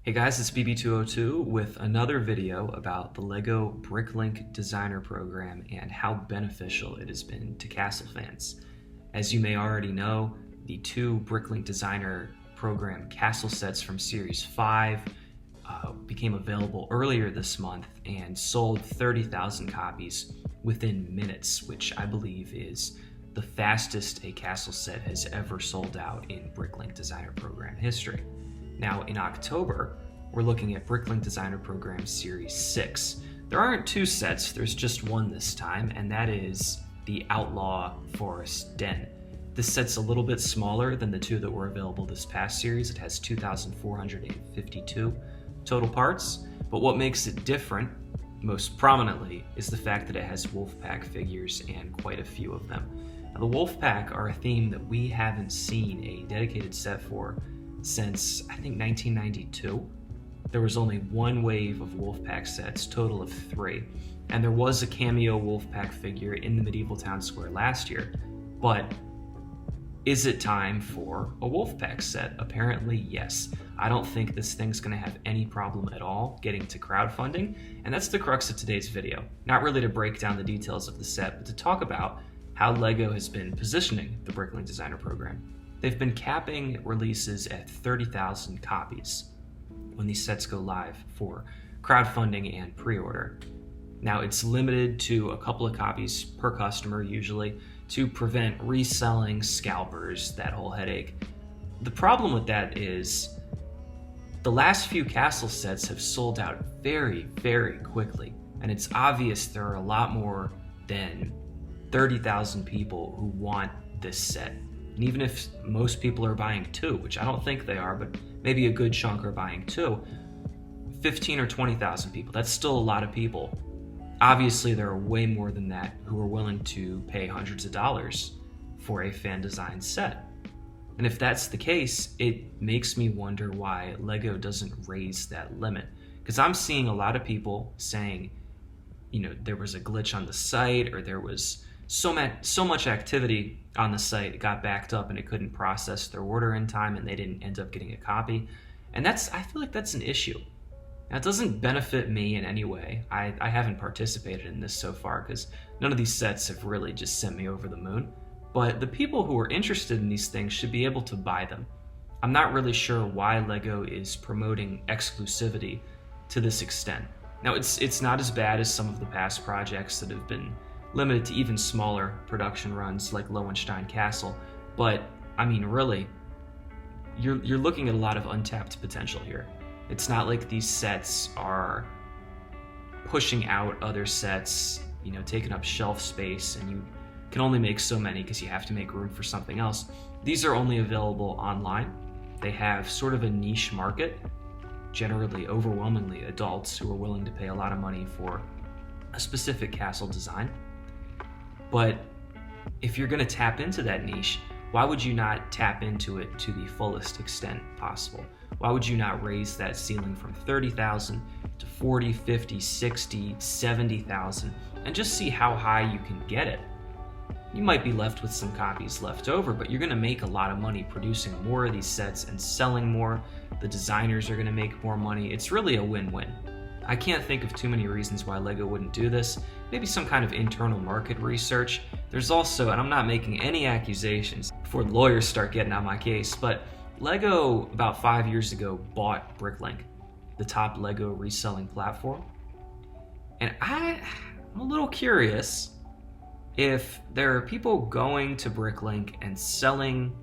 Hey guys, it's BB202 with another video about the LEGO Bricklink Designer Program and how beneficial it has been to Castle fans. As you may already know, the two Bricklink Designer Program Castle sets from Series 5 became available earlier this month and sold 30,000 copies within minutes, which I believe is the fastest a Castle set has ever sold out in Bricklink Designer Program history. Now, in October, we're looking at Bricklink Designer Program Series 6. There aren't two sets, there's just one this time, and that is the Outlaw Forest Den. This set's a little bit smaller than the two that were available this past series. It has 2,452 total parts, but what makes it different, most prominently, is the fact that it has Wolfpack figures and quite a few of them. Now, the Wolfpack are a theme that we haven't seen a dedicated set for since, I think, 1992. There was only one wave of Wolfpack sets, total of 3, and there was a cameo Wolfpack figure in the Medieval Town Square last year, but is it time for a Wolfpack set? Apparently, yes. I don't think this thing's going to have any problem at all getting to crowdfunding, and that's the crux of today's video. Not really to break down the details of the set, but to talk about how LEGO has been positioning the Bricklink Designer Program. They've been capping releases at 30,000 copies when these sets go live for crowdfunding and pre-order. Now, it's limited to a couple of copies per customer usually to prevent reselling, scalpers, that whole headache. The problem with that is the last few Castle sets have sold out very, very quickly, and it's obvious there are a lot more than 30,000 people who want this set. And even if most people are buying 2, which I don't think they are, but maybe a good chunk are buying 2, 15 or 20,000 people, that's still a lot of people. Obviously, there are way more than that who are willing to pay hundreds of dollars for a fan-designed set. And if that's the case, it makes me wonder why LEGO doesn't raise that limit. Because I'm seeing a lot of people saying, there was a glitch on the site, or there was so much activity on the site, it got backed up and it couldn't process their order in time and they didn't end up getting a copy. And I feel like that's an issue. Now, it doesn't benefit me in any way. I haven't participated in this so far because none of these sets have really just sent me over the moon. But the people who are interested in these things should be able to buy them. I'm not really sure why LEGO is promoting exclusivity to this extent. Now, it's not as bad as some of the past projects that have been limited to even smaller production runs like Lowenstein Castle, but I mean, really, you're looking at a lot of untapped potential here. It's not like these sets are pushing out other sets, taking up shelf space, and you can only make so many because you have to make room for something else. These are only available online. They have sort of a niche market, generally overwhelmingly adults who are willing to pay a lot of money for a specific castle design. But if you're going to tap into that niche, why would you not tap into it to the fullest extent possible? Why would you not raise that ceiling from 30,000 to 40, 50, 60, 70,000 and just see how high you can get it? You might be left with some copies left over, but you're going to make a lot of money producing more of these sets and selling more. The designers are going to make more money. It's really a win-win. I can't think of too many reasons why LEGO wouldn't do this. Maybe some kind of internal market research. There's also, and I'm not making any accusations before lawyers start getting on my case, but LEGO about 5 years ago bought Bricklink, the top LEGO reselling platform. And I'm a little curious if there are people going to Bricklink and selling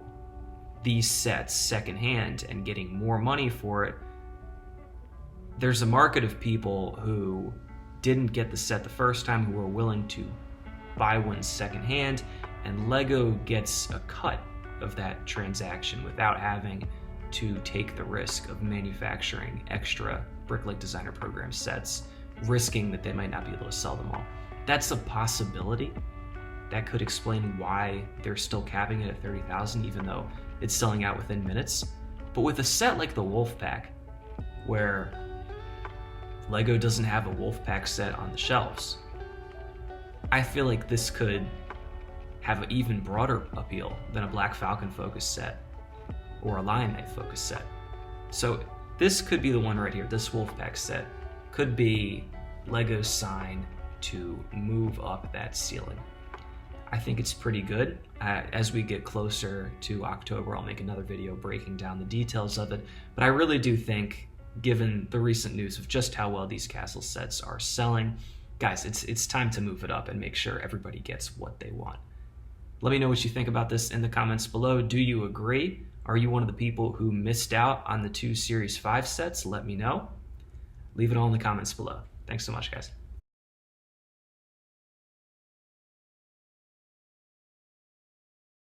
these sets secondhand and getting more money for it. There's a market of people who didn't get the set the first time who are willing to buy one secondhand, and LEGO gets a cut of that transaction without having to take the risk of manufacturing extra Bricklink Designer Program sets, risking that they might not be able to sell them all. That's a possibility. That could explain why they're still capping it at 30,000, even though it's selling out within minutes. But with a set like the Wolfpack, where LEGO doesn't have a Wolfpack set on the shelves, I feel like this could have an even broader appeal than a Black Falcon focused set or a Lion Knight focused set. So This could be the one right here. This Wolfpack set could be LEGO's sign to move up that ceiling. I think it's pretty good. As we get closer to October, I'll make another video breaking down the details of it. But I really do think, given the recent news of just how well these castle sets are selling, guys, it's time to move it up and make sure everybody gets what they want. Let me know what you think about this in the comments below. Do you agree? Are you one of the people who missed out on the 2 Series 5 sets? Let me know. Leave it all in the comments below. Thanks so much, guys.